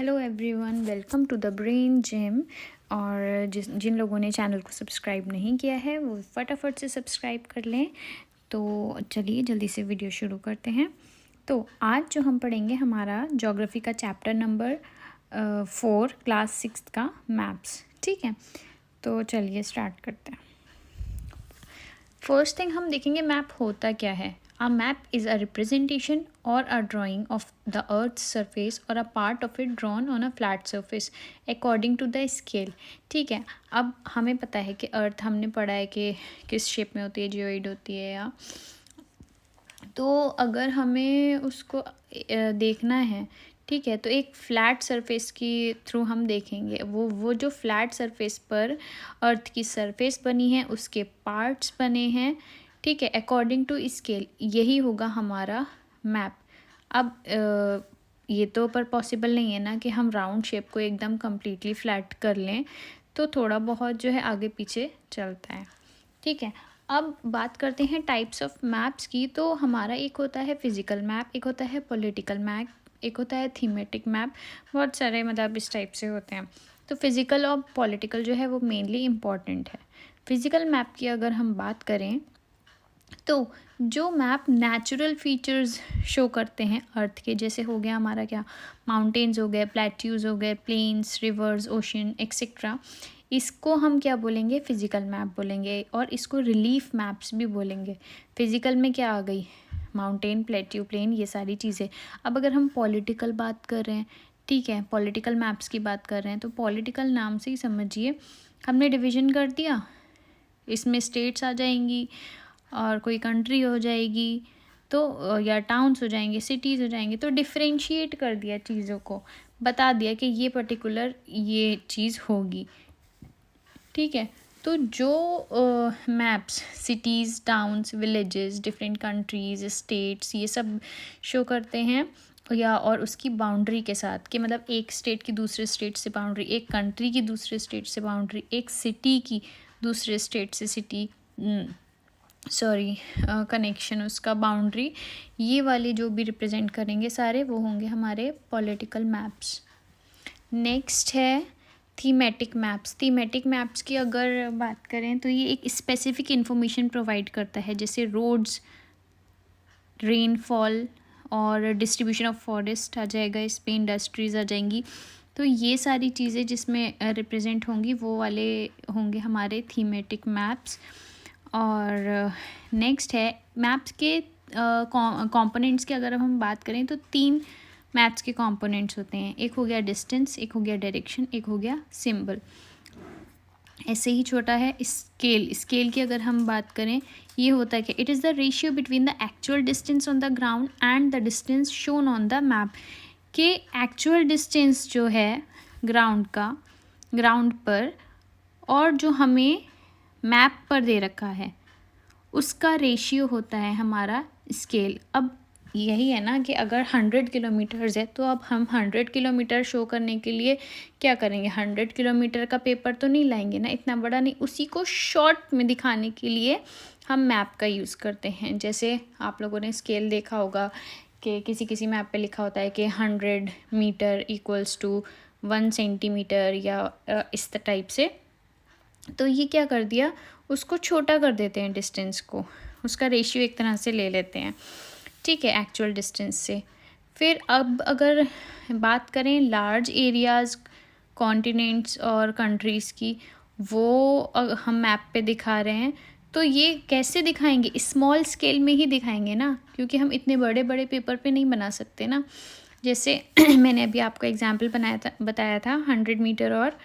Hello everyone, welcome to the brain gym. और जिन लोगों ने चैनल को सब्सक्राइब नहीं किया है वो फटाफट से सब्सक्राइब कर लें। तो चलिए जल्दी से वीडियो शुरू करते हैं। तो आज जो हम पढ़ेंगे हमारा ज्योग्राफी का चैप्टर नंबर 4 क्लास 6 का मैप्स। ठीक है, तो चलिए स्टार्ट करते हैं। फर्स्ट थिंग हम देखेंगे मैप होता क्या है। A map is a representation or a drawing of the earth's surface or a part of it drawn on a flat surface according to the scale। ठीक है, अब हमें पता है कि अर्थ हमने पढ़ा है कि किस शेप में होती है, जियोइड होती है या, तो अगर हमें उसको देखना है, ठीक है, तो एक फ्लैट सरफेस की थ्रू हम देखेंगे। वो जो फ्लैट सरफेस पर अर्थ की सरफेस बनी है उसके पार्ट्स बने हैं, ठीक है, अकॉर्डिंग टू स्केल, यही होगा हमारा मैप। अब ये तो पर पॉसिबल नहीं है ना कि हम राउंड शेप को एकदम कम्प्लीटली फ्लैट कर लें, तो थोड़ा बहुत जो है आगे पीछे चलता है। ठीक है, अब बात करते हैं टाइप्स ऑफ मैप्स की। तो हमारा एक होता है फिजिकल मैप, एक होता है पॉलिटिकल मैप, एक होता है थीमेटिक मैप, बहुत सारे मतलब इस टाइप से होते हैं। तो फिजिकल और पॉलिटिकल जो है वो मेनली इम्पॉर्टेंट है। फिजिकल मैप की अगर हम बात करें तो जो मैप नेचुरल फीचर्स शो करते हैं अर्थ के, जैसे हो गया हमारा क्या, माउंटेन्स हो गए, प्लेट्यूज हो गए, प्लेन्स, रिवर्स, ओशन एक्सेट्रा, इसको हम क्या बोलेंगे, फिजिकल मैप बोलेंगे। और इसको रिलीफ मैप्स भी बोलेंगे। फिजिकल में क्या आ गई, माउंटेन, प्लेट्यू, प्लेन, ये सारी चीज़ें। अब अगर हम पॉलिटिकल बात कर रहे हैं, ठीक है, पॉलिटिकल मैप्स की बात कर रहे हैं, तो पॉलिटिकल नाम से ही समझिए हमने डिवीज़न कर दिया, इसमें स्टेट्स आ जाएंगी और कोई कंट्री हो जाएगी, तो या टाउन्स हो जाएंगे, सिटीज़ हो जाएंगे। तो डिफ्रेंशिएट कर दिया चीज़ों को, बता दिया कि ये पर्टिकुलर ये चीज़ होगी। ठीक है, तो जो maps cities, towns, villages, different countries, states, ये सब शो करते हैं, या और उसकी बाउंड्री के साथ, कि मतलब एक स्टेट की दूसरे स्टेट से बाउंड्री, एक कंट्री की दूसरे स्टेट से बाउंड्री, एक सिटी की दूसरे स्टेट से सिटी कनेक्शन, उसका बाउंड्री, ये वाले जो भी रिप्रेजेंट करेंगे सारे वो होंगे हमारे पॉलिटिकल मैप्स। नेक्स्ट है थीमेटिक मैप्स। थीमेटिक मैप्स की अगर बात करें तो ये एक स्पेसिफिक इन्फॉर्मेशन प्रोवाइड करता है, जैसे रोड्स, रेनफॉल और डिस्ट्रीब्यूशन ऑफ फॉरेस्ट आ जाएगा, इसमें इंडस्ट्रीज़ आ जाएंगी। तो ये सारी चीज़ें जिसमें रिप्रेजेंट होंगी वो वाले होंगे हमारे थीमेटिक मैप्स। और नेक्स्ट है मैप्स के कंपोनेंट्स की अगर हम बात करें तो 3 मैप्स के कंपोनेंट्स होते हैं। एक हो गया डिस्टेंस, एक हो गया डायरेक्शन, एक हो गया सिंबल। ऐसे ही छोटा है स्केल। स्केल की अगर हम बात करें, ये होता है कि it is the ratio between the actual distance on the ground and the distance shown on the map. कि एक्चुअल डिस्टेंस जो है ग्राउंड का, ग्राउंड पर, और जो हमें मैप पर दे रखा है उसका रेशियो होता है हमारा स्केल। अब यही है ना कि अगर 100 किलोमीटर्स है तो अब हम 100 किलोमीटर शो करने के लिए क्या करेंगे, 100 किलोमीटर का पेपर तो नहीं लाएंगे ना, इतना बड़ा नहीं, उसी को शॉर्ट में दिखाने के लिए हम मैप का यूज़ करते हैं। जैसे आप लोगों ने स्केल देखा होगा कि किसी किसी मैप पे लिखा होता है कि 100 मीटर इक्वल्स टू 1 सेंटीमीटर या इस टाइप से। तो ये क्या कर दिया, उसको छोटा कर देते हैं डिस्टेंस को, उसका रेशियो एक तरह से ले लेते हैं, ठीक है, एक्चुअल डिस्टेंस से। फिर अब अगर बात करें लार्ज एरियाज़, कॉन्टिनेंट्स और कंट्रीज़ की, वो हम मैप पे दिखा रहे हैं, तो ये कैसे दिखाएंगे, स्मॉल स्केल में ही दिखाएंगे ना, क्योंकि हम इतने बड़े बड़े पेपर पे नहीं बना सकते ना। जैसे मैंने अभी आपको एग्जाम्पल बताया था 100 मीटर और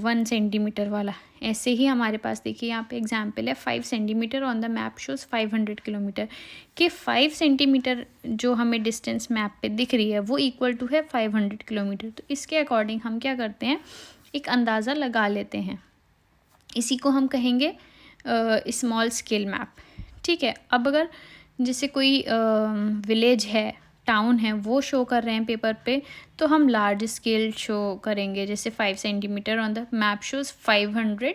1 सेंटीमीटर वाला। ऐसे ही हमारे पास देखिए यहाँ पे एग्जाम्पल है 5 centimetre on the map shows 500 kilometre, कि 5 सेंटीमीटर जो हमें डिस्टेंस मैप पे दिख रही है वो इक्वल टू है 500 किलोमीटर। तो इसके अकॉर्डिंग हम क्या करते हैं, एक अंदाज़ा लगा लेते हैं, इसी को हम कहेंगे स्मॉल स्केल मैप। ठीक है, अब अगर जैसे कोई विलेज है, टाउन है, वो शो कर रहे हैं पेपर पे, तो हम लार्ज स्केल शो करेंगे, जैसे 5 centimetre on the map shows 500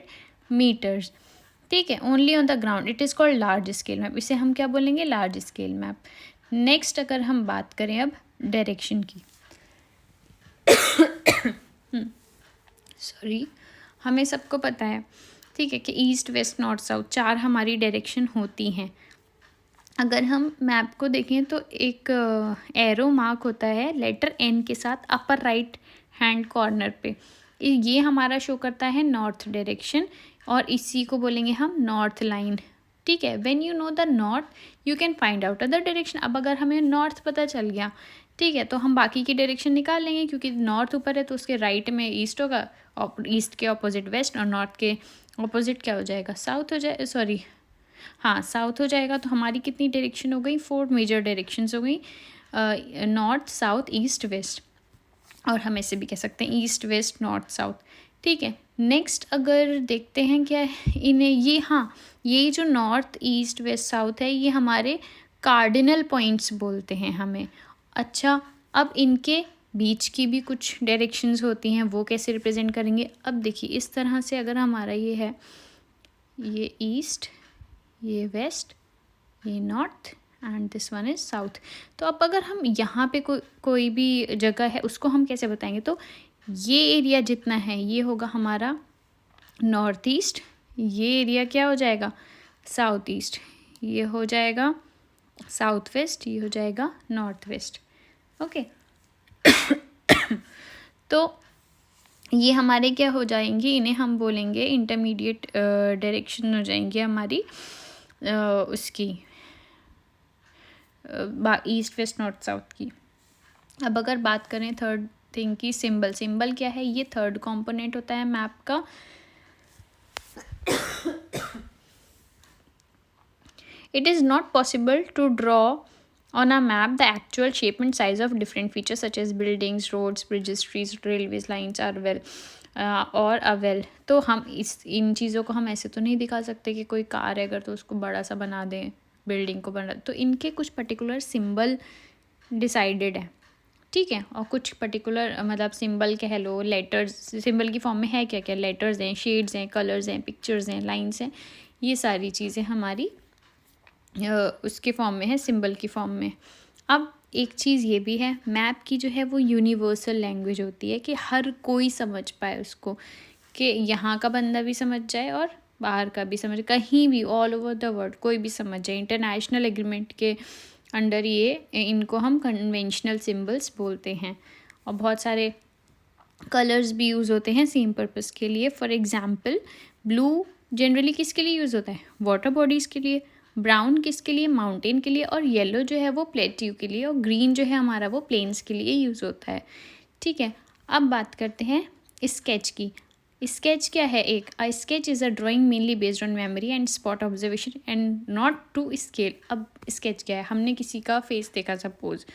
metres. ठीक है, only on the ground, it is called large scale map, इसे हम क्या बोलेंगे, लार्ज स्केल मैप। नेक्स्ट अगर हम बात करें अब डायरेक्शन की सॉरी, हमें सबको पता है, ठीक है, कि ईस्ट वेस्ट नॉर्थ साउथ 4 हमारी डायरेक्शन होती हैं। अगर हम मैप को देखें तो एक एरो मार्क होता है लेटर एन के साथ अपर राइट हैंड कॉर्नर पे, ये हमारा शो करता है नॉर्थ डायरेक्शन, और इसी को बोलेंगे हम नॉर्थ लाइन, ठीक है। When you know the north you can find out other direction. अब अगर हमें नॉर्थ पता चल गया, ठीक है, तो हम बाकी की डायरेक्शन निकाल लेंगे, क्योंकि नॉर्थ ऊपर है तो उसके राइट में ईस्ट होगा, ईस्ट के ऑपोजिट वेस्ट, और नॉर्थ के ऑपोजिट क्या हो जाएगा, साउथ हो जाए, सॉरी हाँ साउथ हो जाएगा। तो हमारी कितनी डायरेक्शन हो गई, 4 मेजर डायरेक्शंस हो गई, नॉर्थ साउथ ईस्ट वेस्ट, और हम ऐसे भी कह सकते हैं ईस्ट वेस्ट नॉर्थ साउथ, ठीक है। नेक्स्ट अगर देखते हैं क्या है इन्हें, ये हाँ, ये जो नॉर्थ ईस्ट वेस्ट साउथ है ये हमारे कार्डिनल पॉइंट्स बोलते हैं हमें। अच्छा, अब इनके बीच की भी कुछ डायरेक्शंस होती हैं, वो कैसे रिप्रेजेंट करेंगे। अब देखिए इस तरह से अगर हमारा ये है, ये ईस्ट, ये वेस्ट, ये north and this one is south. तो अब अगर हम यहाँ पे कोई भी जगह है उसको हम कैसे बताएंगे, तो ये एरिया जितना है ये होगा हमारा नॉर्थ ईस्ट, ये एरिया क्या हो जाएगा साउथ ईस्ट, ये हो जाएगा साउथ वेस्ट, ये हो जाएगा नॉर्थ वेस्ट, ओके। तो ये हमारे क्या हो जाएंगे, इन्हें हम बोलेंगे इंटरमीडिएट डायरेक्शन हो जाएंगे हमारी उसकी ईस्ट वेस्ट नॉर्थ साउथ की। अब अगर बात करें थर्ड थिंग की, सिंबल, सिंबल क्या है, ये थर्ड कंपोनेंट होता है मैप का। It is not possible to draw on a map the actual shape and size of different features such as buildings, roads, bridges, trees, railways, lines are well और avail. तो हम इन चीज़ों को हम ऐसे तो नहीं दिखा सकते कि कोई कार है अगर तो उसको बड़ा सा बना दें, बिल्डिंग को बना, तो इनके कुछ पर्टिकुलर सिंबल डिसाइडेड है, ठीक है। और कुछ पर्टिकुलर मतलब सिंबल कह लो, लेटर्स, सिंबल की फॉर्म में है क्या क्या, लेटर्स हैं, शेड्स हैं, कलर्स हैं, पिक्चर्स हैं, लाइन्स हैं, ये सारी चीज़ें हमारी उसके फॉर्म में है, सिंबल की फॉर्म में। अब एक चीज़ ये भी है, मैप की जो है वो यूनिवर्सल लैंग्वेज होती है कि हर कोई समझ पाए उसको, कि यहाँ का बंदा भी समझ जाए और बाहर का भी समझ, कहीं भी ऑल ओवर द वर्ल्ड कोई भी समझ जाए। इंटरनेशनल एग्रीमेंट के अंडर ये इनको हम कन्वेंशनल सिंबल्स बोलते हैं। और बहुत सारे कलर्स भी यूज़ होते हैं सेम पर्पस के लिए। फॉर एग्जांपल ब्लू जनरली किसके लिए यूज़ होता है, वाटर बॉडीज़ के लिए, ब्राउन किसके लिए, माउंटेन के लिए, और येलो जो है वो प्लेट्यू के लिए, और ग्रीन जो है हमारा वो प्लेन्स के लिए यूज़ होता है, ठीक है। अब बात करते हैं स्केच की। स्केच क्या है, एक sketch is a drawing mainly based on memory and spot observation and not to scale. अब स्केच क्या है, हमने किसी का फेस देखा सपोज,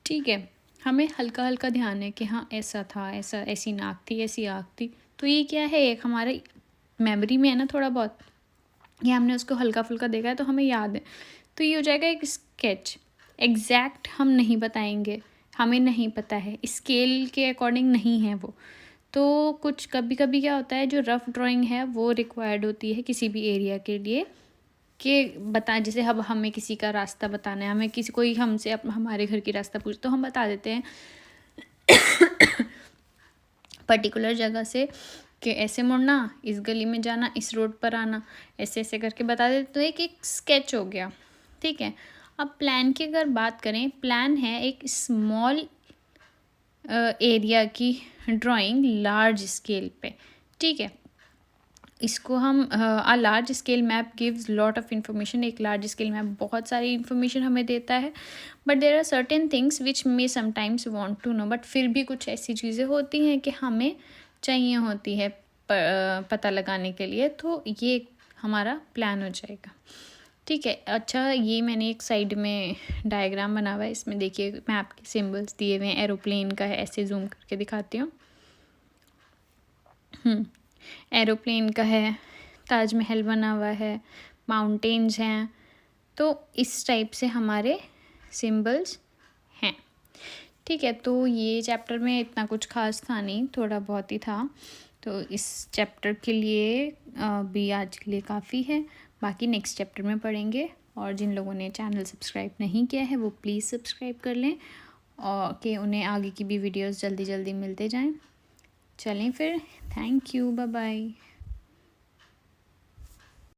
ठीक है, हमें हल्का हल्का ध्यान है कि हाँ ऐसा था, ऐसा, ऐसी नाक थी, ऐसी आँख थी, तो ये क्या है, एक हमारे मेमोरी में है ना थोड़ा बहुत, या हमने उसको हल्का फुल्का देखा है तो हमें याद है, तो ये हो जाएगा एक स्केच। एग्जैक्ट हम नहीं बताएंगे, हमें नहीं पता है, स्केल के अकॉर्डिंग नहीं है वो, तो कुछ कभी कभी क्या होता है जो रफ़ ड्राइंग है वो रिक्वायर्ड होती है किसी भी एरिया के लिए, कि बता, जैसे अब हमें किसी का रास्ता बताना है, हमें किसी कोई हमसे हमारे घर की रास्ता पूछ, तो हम बता देते हैं पर्टिकुलर जगह से कि ऐसे मुड़ना, इस गली में जाना, इस रोड पर आना, ऐसे ऐसे करके बता देते, तो एक स्केच हो गया, ठीक है। अब प्लान की अगर बात करें, प्लान है एक स्मॉल एरिया की ड्राइंग लार्ज स्केल पे, ठीक है। इसको हम आ large scale map gives lot of information. एक लार्ज स्केल मैप बहुत सारी इन्फॉर्मेशन हमें देता है, but there are certain things which may sometimes want to know, but फिर भी कुछ ऐसी चीज़ें होती हैं कि हमें चाहिए होती है पता लगाने के लिए, तो ये हमारा प्लान हो जाएगा, ठीक है। अच्छा, ये मैंने एक साइड में डायग्राम बना हुआ है, इसमें देखिए मैप के सिम्बल्स दिए हुए हैं, एरोप्लेन का है, ऐसे जूम करके दिखाती हूँ, एरोप्लेन का है, ताजमहल बना हुआ है, माउंटेन्स हैं, तो इस टाइप से हमारे सिंबल्स हैं, ठीक है। तो ये चैप्टर में इतना कुछ खास था नहीं, थोड़ा बहुत ही था, तो इस चैप्टर के लिए भी आज के लिए काफ़ी है, बाकी नेक्स्ट चैप्टर में पढ़ेंगे। और जिन लोगों ने चैनल सब्सक्राइब नहीं किया है वो प्लीज़ सब्सक्राइब कर लें, और कि उन्हें आगे की भी वीडियोस जल्दी जल्दी मिलते जाएं। चलें फिर, थैंक यू, बाय बाय।